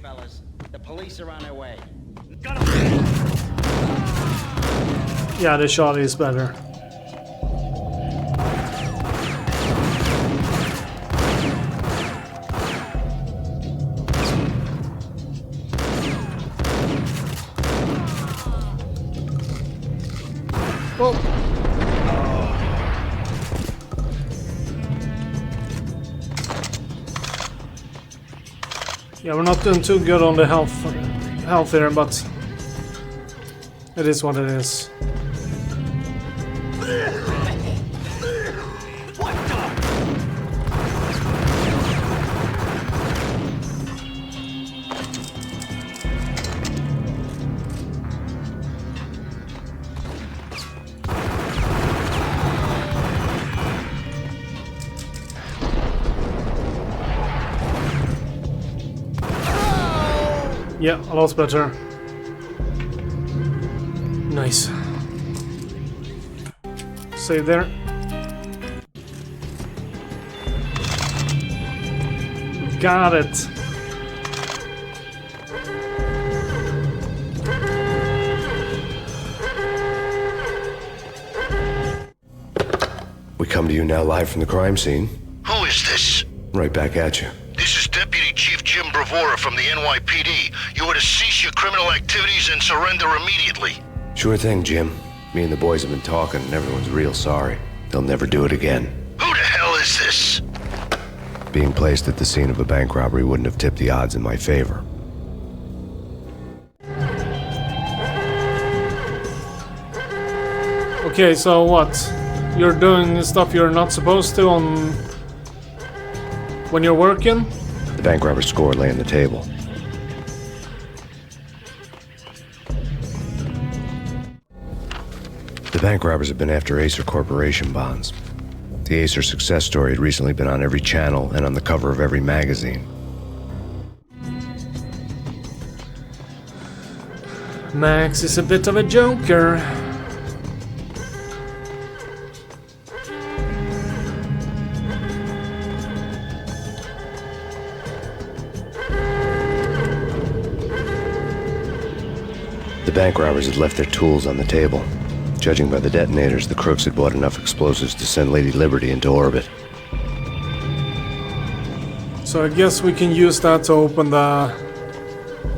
fellas. The police are on their way. Yeah, the shot is better. Oh. Yeah, we're not doing too good on the health here, but it is what it is. Yeah, a lot better. Nice. Save there. Got it. We come to you now live from the crime scene. Who is this? Right back at you. This is Deputy Chief Jim Bravura from the NYPD. You are to cease your criminal activities and surrender immediately. Sure thing, Jim. Me and the boys have been talking, and everyone's real sorry. They'll never do it again. Who the hell is this? Being placed at the scene of a bank robbery wouldn't have tipped the odds in my favor. Okay, so what? You're doing stuff you're not supposed to on... when you're working? The bank robber's score lay on the table. The bank robbers have been after Acer Corporation bonds. The Acer success story had recently been on every channel and on the cover of every magazine. Max is a bit of a joker. The bank robbers had left their tools on the table. Judging by the detonators, the crooks had bought enough explosives to send Lady Liberty into orbit. So I guess we can use that to open the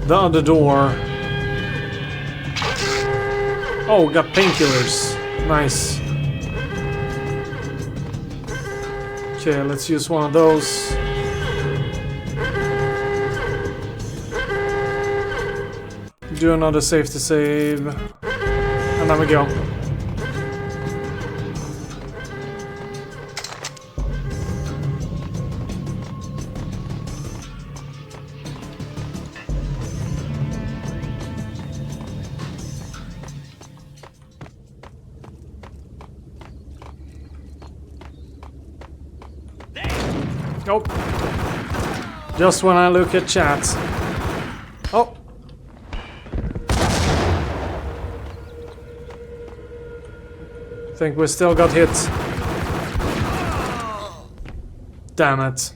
other door. Oh, we got painkillers. Nice. Okay, let's use one of those. Do another safety save. And there we go. Nope. Just when I look at chat. Oh. Think we still got hit. Damn it.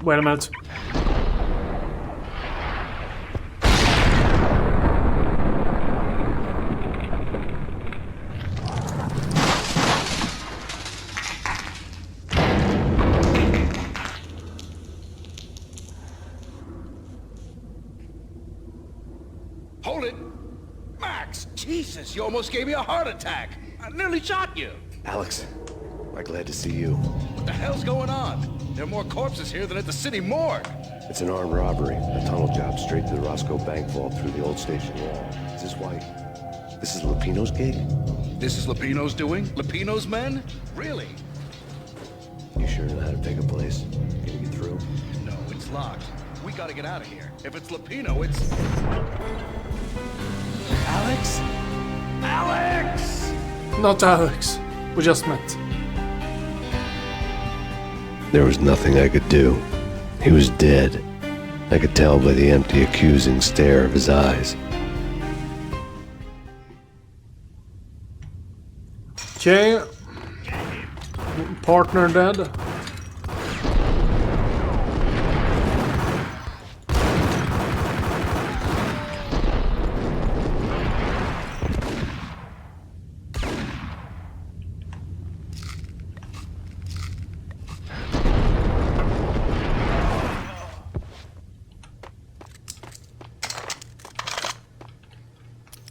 Wait a minute. Hold it! Max! Jesus, you almost gave me a heart attack! I nearly shot you! Alex, I'm glad to see you. What the hell's going on? There are more corpses here than at the city morgue! It's an armed robbery. A tunnel job straight to the Roscoe Bank vault through the old station wall. Is this why? This is Lupino's gig? This is Lupino's doing? Lupino's men? Really? You sure know how to pick a place? Can you get through? No, it's locked. We gotta get out of here. If it's Lupino, it's... Alex? Alex! Not Alex. We just met. There was nothing I could do. He was dead. I could tell by the empty, accusing stare of his eyes. Okay. Partner dead.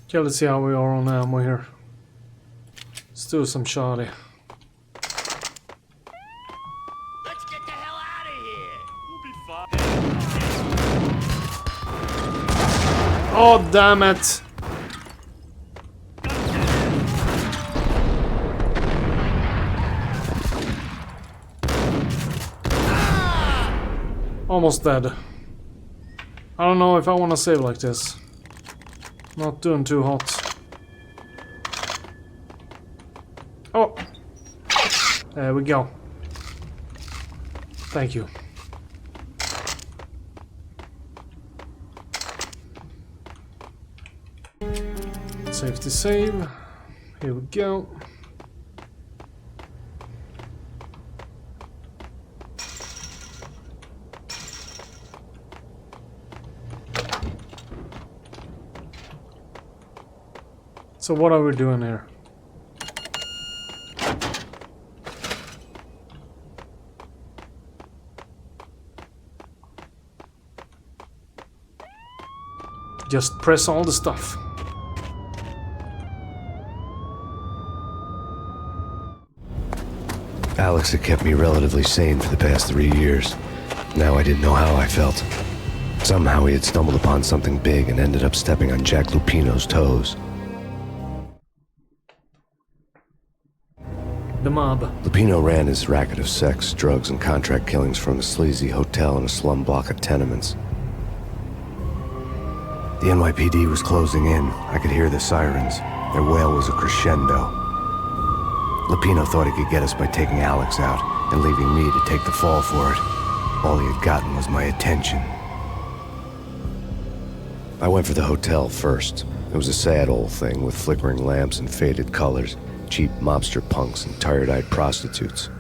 Okay, let's see how we are on ammo here. Let's do some shoddy. Let's get the hell out of here. Oh, damn it! Almost dead. I don't know if I want to save like this. Not doing too hot. Oh! There we go. Thank you. Safety save. Here we go. So what are we doing here? Just press all the stuff. Alex had kept me relatively sane for the past 3 years. Now I didn't know how I felt. Somehow he had stumbled upon something big and ended up stepping on Jack Lupino's toes. The mob. Lupino ran his racket of sex, drugs, and contract killings from a sleazy hotel in a slum block of tenements. The NYPD was closing in. I could hear the sirens. Their wail was a crescendo. Lupino thought he could get us by taking Alex out and leaving me to take the fall for it. All he had gotten was my attention. I went for the hotel first. It was a sad old thing with flickering lamps and faded colors, cheap mobster punks and tired-eyed prostitutes.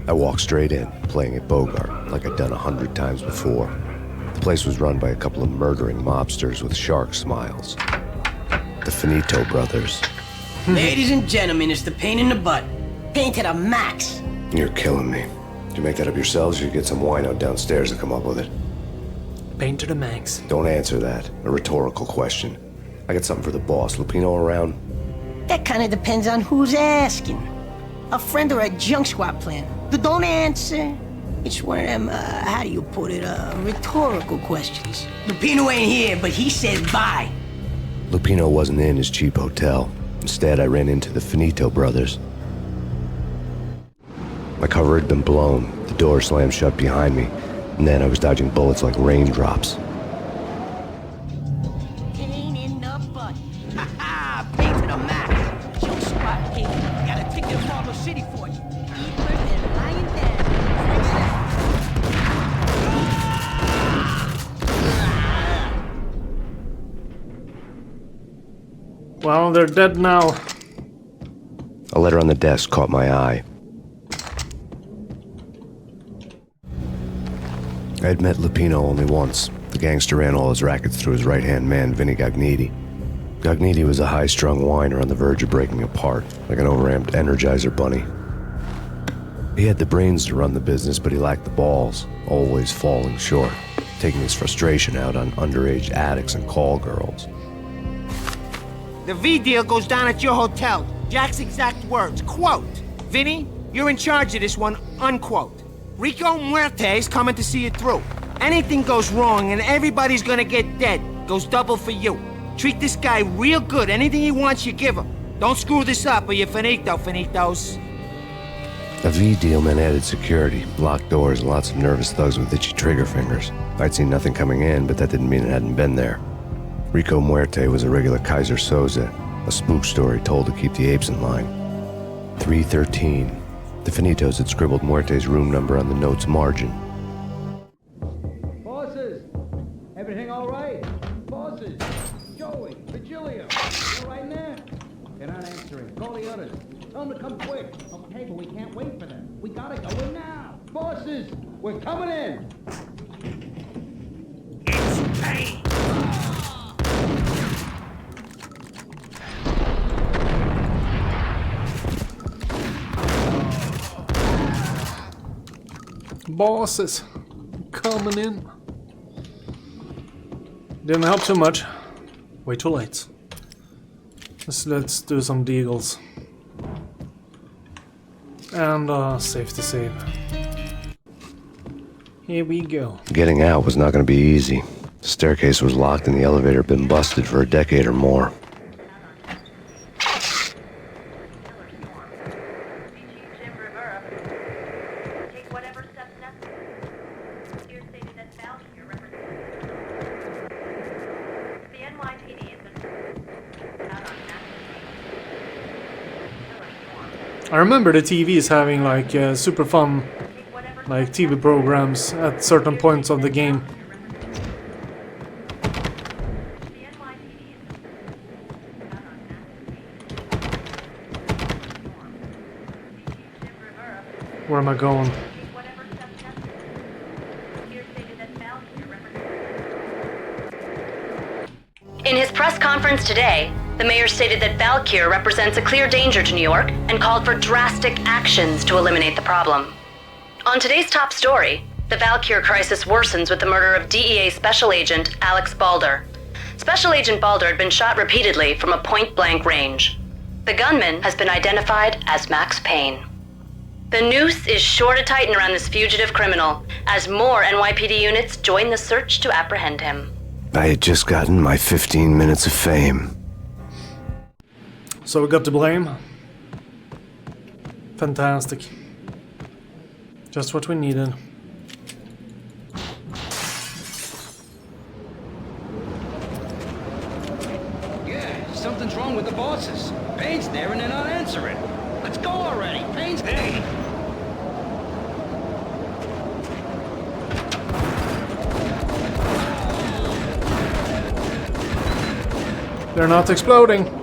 I walked straight in, playing at Bogart, like I'd done 100 times before. The place was run by a couple of murdering mobsters with shark smiles. The Finito brothers. Ladies and gentlemen, it's the Payne in the butt. Payne to the max. You're killing me. Did you make that up yourselves, or you get some wino downstairs to come up with it? Payne to the max. Don't answer that. A rhetorical question. I got something for the boss. Lupino around? That kind of depends on who's asking. A friend or a junk squad plan. Don't answer. It's one of them, how do you put it, rhetorical questions. Lupino ain't here, but he says bye. Lupino wasn't in his cheap hotel. Instead, I ran into the Finito brothers. My cover had been blown. The door slammed shut behind me. And then I was dodging bullets like raindrops. Payne in the butt. Ha ha! Payne to the max. Junk squad king. Got a ticket to Marble City for you. Edvardsson and lying down. Well, they're dead now. A letter on the desk caught my eye. I had met Lupino only once. The gangster ran all his rackets through his right-hand man, Vinny Gagnetti. Gagnetti was a high-strung whiner on the verge of breaking apart, like an overamped Energizer bunny. He had the brains to run the business, but he lacked the balls, always falling short, taking his frustration out on underage addicts and call girls. The V deal goes down at your hotel. Jack's exact words, quote, "Vinny, you're in charge of this one," unquote. Rico Muerte's coming to see it through. Anything goes wrong and everybody's gonna get dead. Goes double for you. Treat this guy real good. Anything he wants, you give him. Don't screw this up or you're finito, finitos. A V deal meant added security, locked doors, and lots of nervous thugs with itchy trigger fingers. I'd seen nothing coming in, but that didn't mean it hadn't been there. Rico Muerte was a regular Kaiser Soze, a spook story told to keep the apes in line. 313. The Finitos had scribbled Muerte's room number on the note's margin. Bosses! Everything all right? Bosses! Joey, Virgilio, you all right in there? They're not answering. Call the others. Tell them to come quick. Okay, but we can't wait for them. We gotta go in now. Bosses, we're coming in. It's Payne! Bosses coming in. Didn't help too much. Way too late. Let's do some deagles. And safety save. Here we go. Getting out was not going to be easy. The staircase was locked and the elevator had been busted for a decade or more. I remember the TVs having like super fun like TV programs at certain points of the game. Where am I going? In his press conference today, the mayor stated that Valkyr represents a clear danger to New York and called for drastic actions to eliminate the problem. On today's top story, the Valkyr crisis worsens with the murder of DEA Special Agent Alex Balder. Special Agent Balder had been shot repeatedly from a point-blank range. The gunman has been identified as Max Payne. The noose is sure to tighten around this fugitive criminal as more NYPD units join the search to apprehend him. I had just gotten my 15 minutes of fame. So we got to blame. Fantastic. Just what we needed. Yeah, something's wrong with the bosses. Payne's there and they're not answering. Let's go already. Payne's there. They're not exploding.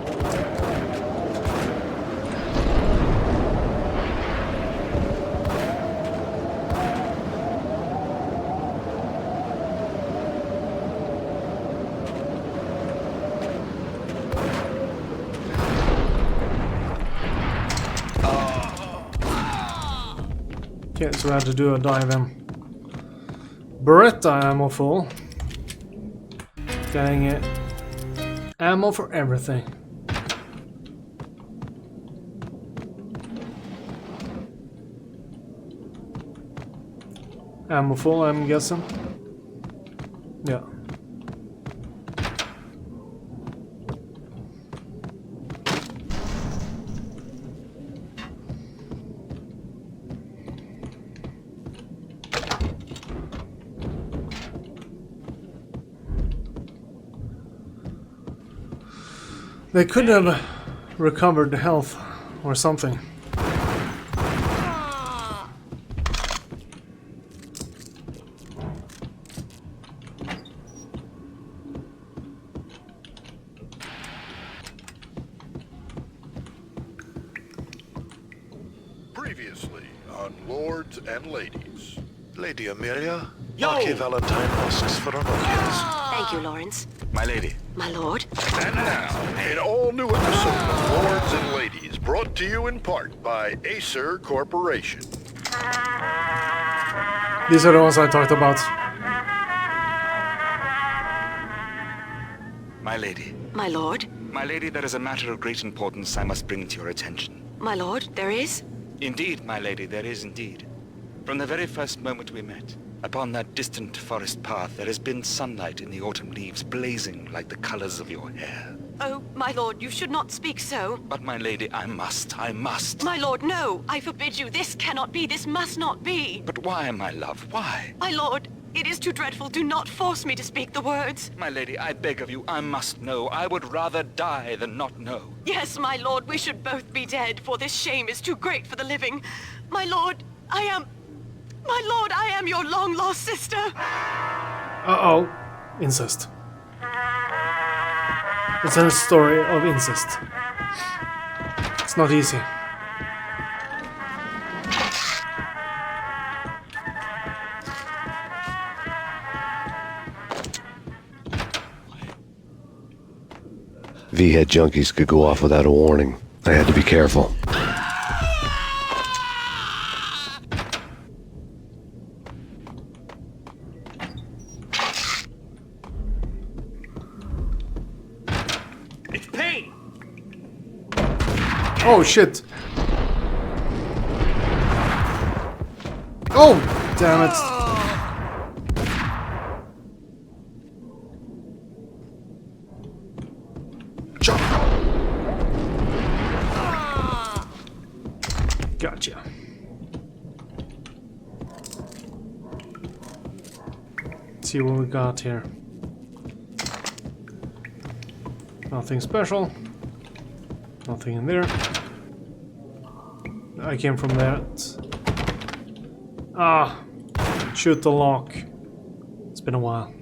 Okay, so we had to do a dive in. Beretta ammo full. Dang it. Ammo for everything. Ammo full, I'm guessing. Yeah. They could have recovered the health or something. Previously on Lords and Ladies. Lady Amelia, Yo! Marquis Valentine asks for an audience. Thank you, Lawrence. My lady. My lord. And now, an all-new episode of Lords and Ladies, brought to you in part by Acer Corporation. These are the ones I talked about. My lady. My lord. My lady, there is a matter of great importance I must bring to your attention. My lord, there is? Indeed, my lady, there is indeed. From the very first moment we met, upon that distant forest path, there has been sunlight in the autumn leaves blazing like the colors of your hair. Oh, my lord, you should not speak so. But, my lady, I must. My lord, no. I forbid you. This cannot be. This must not be. But why, my love, why? My lord, it is too dreadful. Do not force me to speak the words. My lady, I beg of you, I must know. I would rather die than not know. Yes, my lord, we should both be dead, for this shame is too great for the living. My lord, I am your long-lost sister. Uh-oh. Incest. It's a story of incest. It's not easy. V-head junkies could go off without a warning. I had to be careful. It's Payne! Oh shit! Oh, damn it! Gotcha. Let's see what we got here. Nothing special. Nothing in there. I came from that. Ah! Shoot the lock. It's been a while.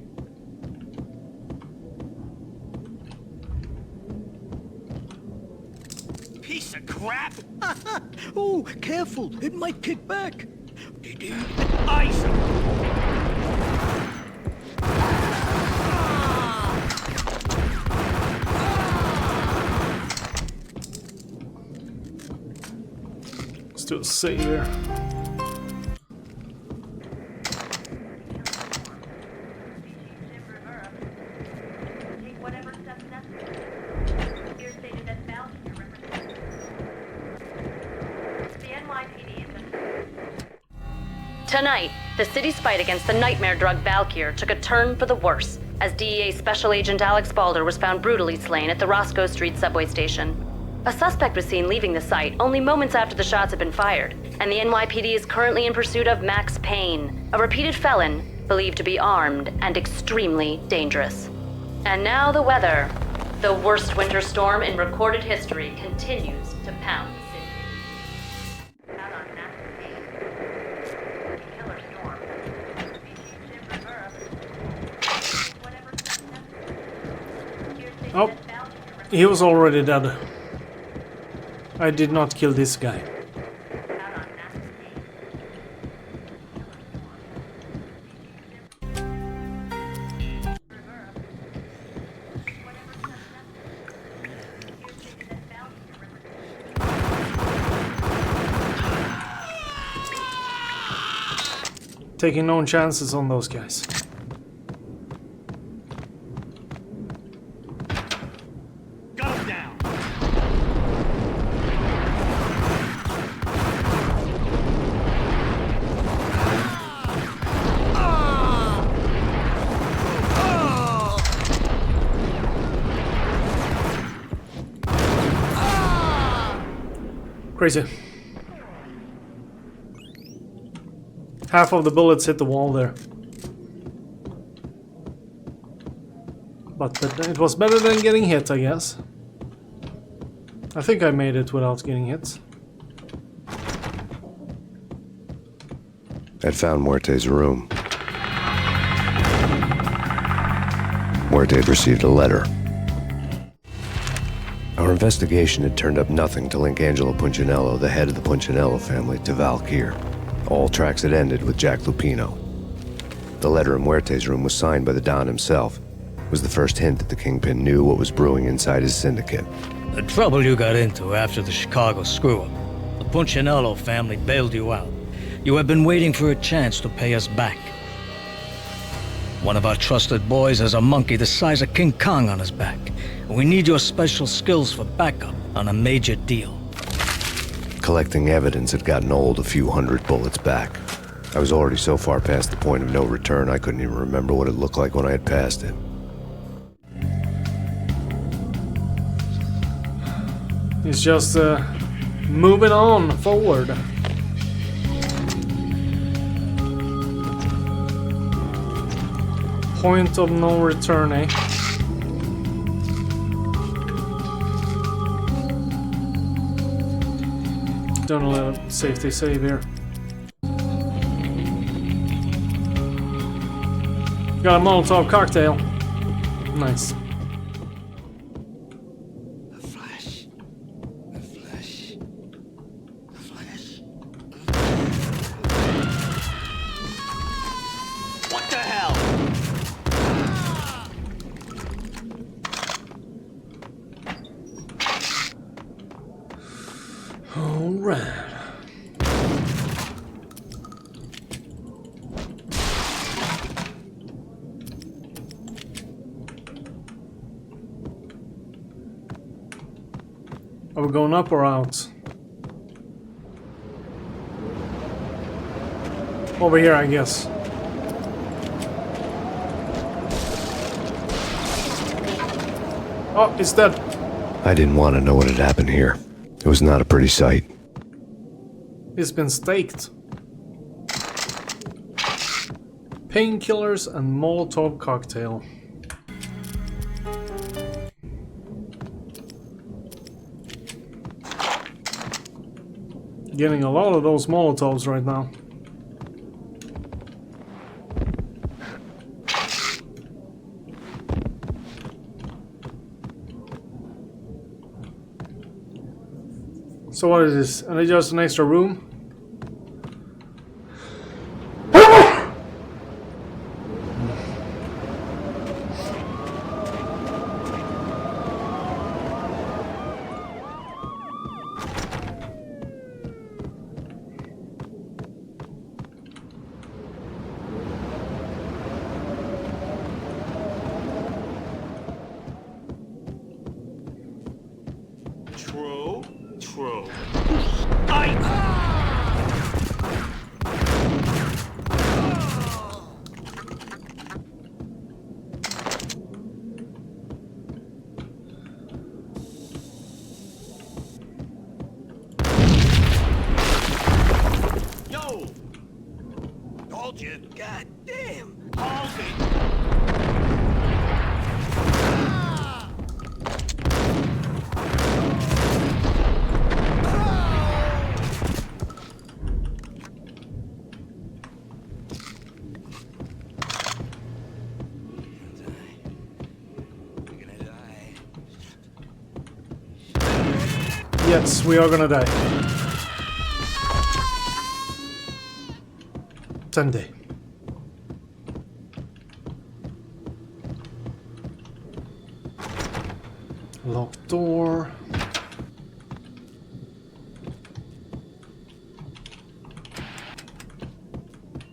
Piece of crap! Oh, careful. It might kick back. Ice him! Let's do a save here. Tonight, the city's fight against the nightmare drug Valkyr took a turn for the worse, as DEA Special Agent Alex Balder was found brutally slain at the Roscoe Street subway station. A suspect was seen leaving the site only moments after the shots had been fired, and the NYPD is currently in pursuit of Max Payne, a repeated felon believed to be armed and extremely dangerous. And now the weather. The worst winter storm in recorded history continues to pound the city. Out on Max Payne. Killer storm. Oh, he was already dead. I did not kill this guy. Taking no chances on those guys. Got him down! Crazy. Half of the bullets hit the wall there. But it was better than getting hit, I guess. I think I made it without getting hit. I'd found Muerte's room. Muerte had received a letter. Our investigation had turned up nothing to link Angelo Punchinello, the head of the Punchinello family, to Valkyr. All tracks had ended with Jack Lupino. The letter in Muerte's room was signed by the Don himself. It was the first hint that the Kingpin knew what was brewing inside his syndicate. The trouble you got into after the Chicago screw-up. The Punchinello family bailed you out. You have been waiting for a chance to pay us back. One of our trusted boys has a monkey the size of King Kong on his back. We need your special skills for backup on a major deal. Collecting evidence had gotten old a few hundred bullets back. I was already so far past the point of no return I couldn't even remember what it looked like when I had passed it. It's just moving on forward. Point of no return, eh? Done a little safety save here. Got a Molotov cocktail. Nice. The flesh. The flesh. Are we going up or out? Over here, I guess. Oh, it's dead. I didn't want to know what had happened here. It was not a pretty sight. It's been staked. Painkillers and Molotov cocktail. Getting a lot of those Molotovs right now. So what is this? And it's just an extra room? True. Yo! Told you. God damn. Yes, we are gonna die. Sunday. Locked door.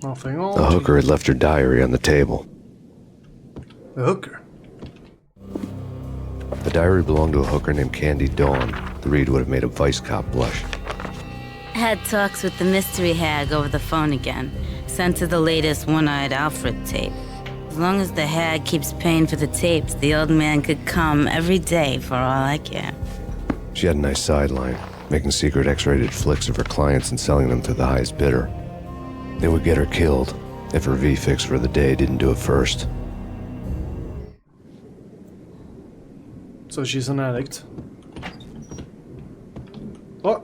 Nothing on. The hooker had left her diary on the table. The hooker? The diary belonged to a hooker named Candy Dawn. The read would have made a vice cop blush. Had talks with the mystery hag over the phone again. Sent her the latest One-Eyed Alfred tape. As long as the hag keeps paying for the tapes, the old man could come every day for all I care. She had a nice sideline, making secret X-rated flicks of her clients and selling them to the highest bidder. It would get her killed if her V-fix for the day didn't do it first. So she's an addict. Oh!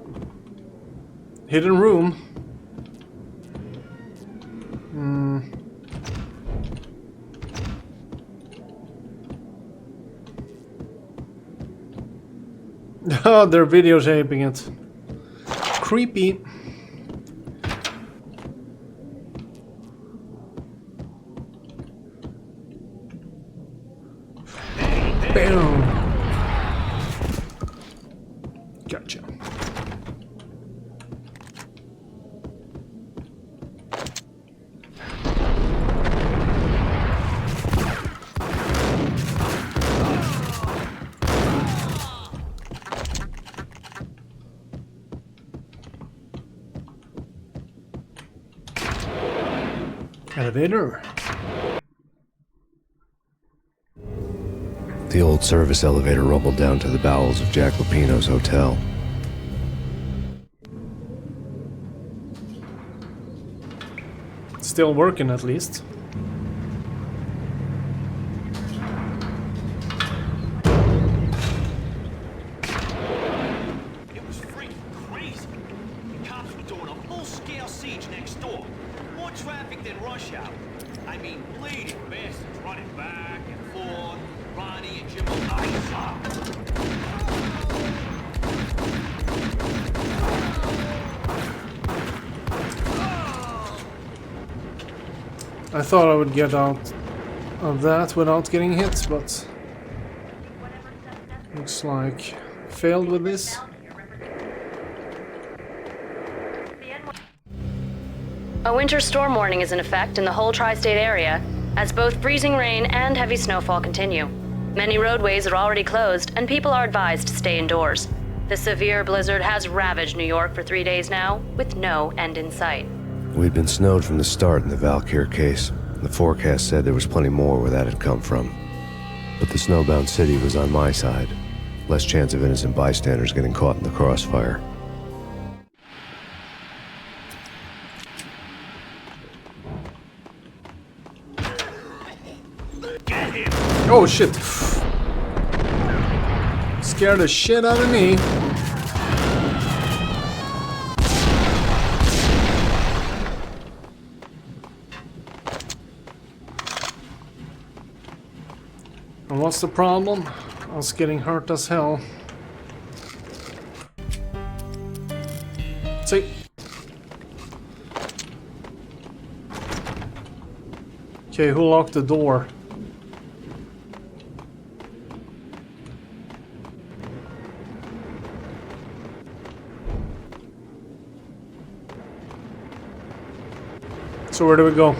Hidden room. Oh, they're videotaping it. Creepy. Boom. Gotcha. Elevator. The old service elevator rumbled down to the bowels of Jack Lupino's hotel. Still working at least. It was freaking crazy. The cops were doing a full-scale siege next door. More traffic than rush hour. I mean, bleeding bastards running back and forth. Ronnie and Jim I thought I would get out of that without getting hit, but looks like failed with this. A winter storm warning is in effect in the whole tri-state area, as both freezing rain and heavy snowfall continue. Many roadways are already closed, and people are advised to stay indoors. The severe blizzard has ravaged New York for 3 days now, with no end in sight. We'd been snowed from the start in the Valkyr case. The forecast said there was plenty more where that had come from. But the snowbound city was on my side. Less chance of innocent bystanders getting caught in the crossfire. Oh shit. Scared the shit out of me. And what's the problem? I was getting hurt as hell. See? Okay, who locked the door? So where do we go?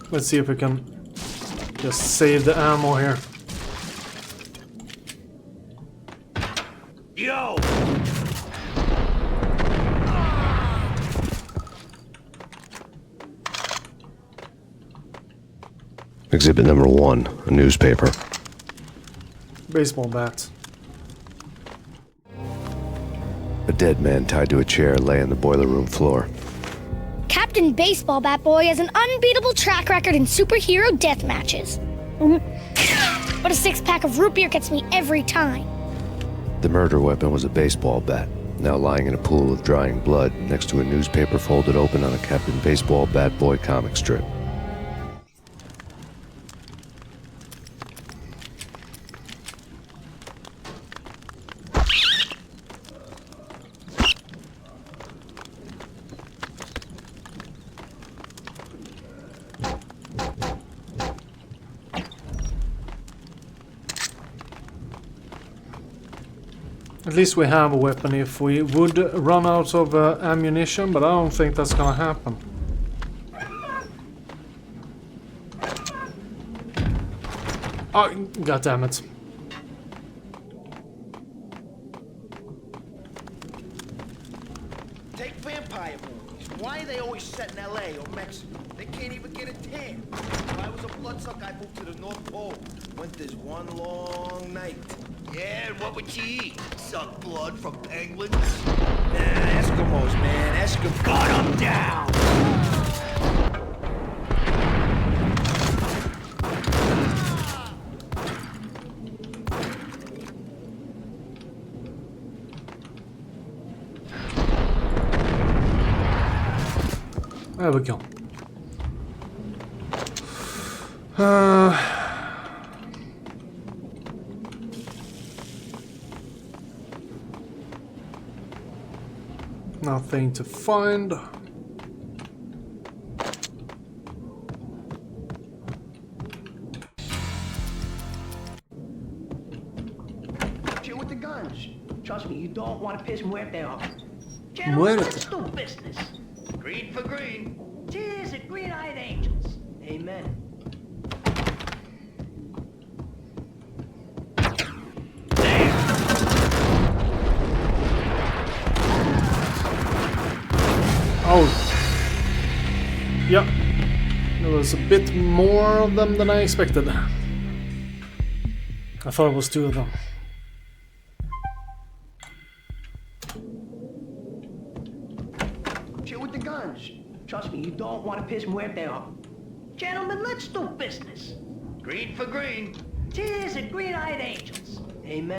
Let's see if we can just save the ammo here. Yo! Exhibit number 1, a newspaper. Baseball bat. A dead man tied to a chair lay on the boiler room floor. Captain Baseball Bat Boy has an unbeatable track record in superhero death matches. But a 6-pack of root beer gets me every time. The murder weapon was a baseball bat, now lying in a pool of drying blood next to a newspaper folded open on a Captain Baseball Bat Boy comic strip. At least we have a weapon if we would run out of ammunition, but I don't think that's gonna happen. Oh, god damn it. Take vampire movies. Why are they always set in LA or Mexico? They can't even get a tan. If I was a bloodsucker, I'd move to the North Pole. Winter's one long night. Yeah, and what would you eat? Suck blood from penguins? Nah, Eskimos, man. Eskimos. Got 'em down! There we go. Nothing to find. Chill with the guns. Trust me, you don't want to piss muerte off. Gentlemen, let's do business. Green for green. Cheers at green-eyed angels. Amen. Oh. Yep. There was a bit more of them than I expected. I thought it was 2 of them. Chill with the guns. Trust me, you don't want to piss muerte off. Gentlemen, let's do business. Green for green. Cheers at green-eyed angels. Amen.